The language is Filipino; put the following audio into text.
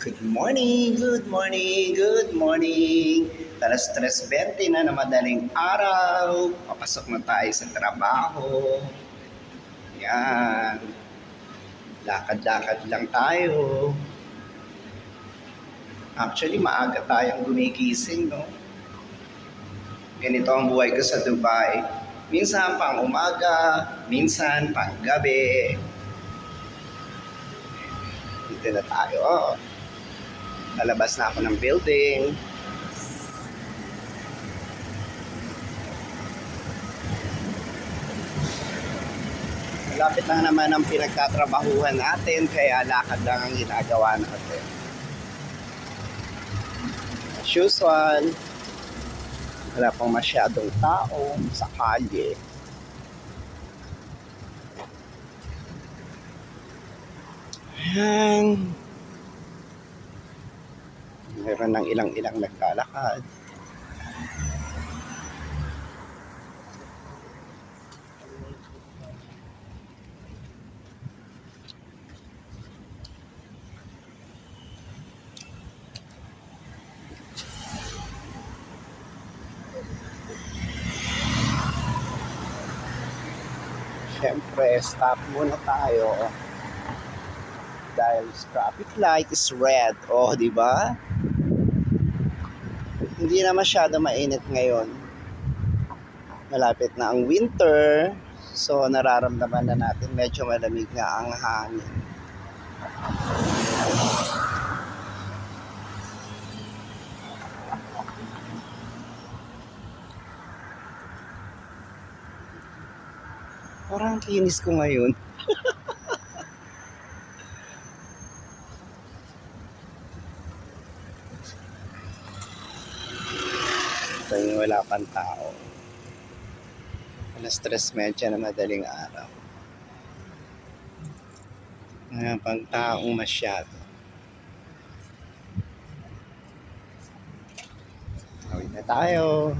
Good morning, good morning, good morning. Alas 3:20 na madaling araw. Papasok na tayo sa trabaho. Yan. Lakad-lakad lang tayo. Actually, maaga tayong gumigising, no? Ganito ang buhay ko sa Dubai. Minsan pang umaga, minsan pang gabi. Dito na tayo. Lalabas na ako ng building. Malapit lang naman ang pinagtatrabahuhan natin, kaya lakad lang ang ginagawa natin. As usual, wala pang masyadong tao sa kalye. Ayan. Meron ng ilang-ilang naglalakad. Siyempre, stop muna tayo dahil traffic light is red. Oh, di ba? Hindi na masyado mainit ngayon. Malapit na ang winter, so nararamdaman na natin medyo malamig nga ang hangin. Parang kinis ko ngayon. Ito yung wala pang tao. Alas 3:30 na madaling araw. Wala pang taong masyado. Tawid na tayo.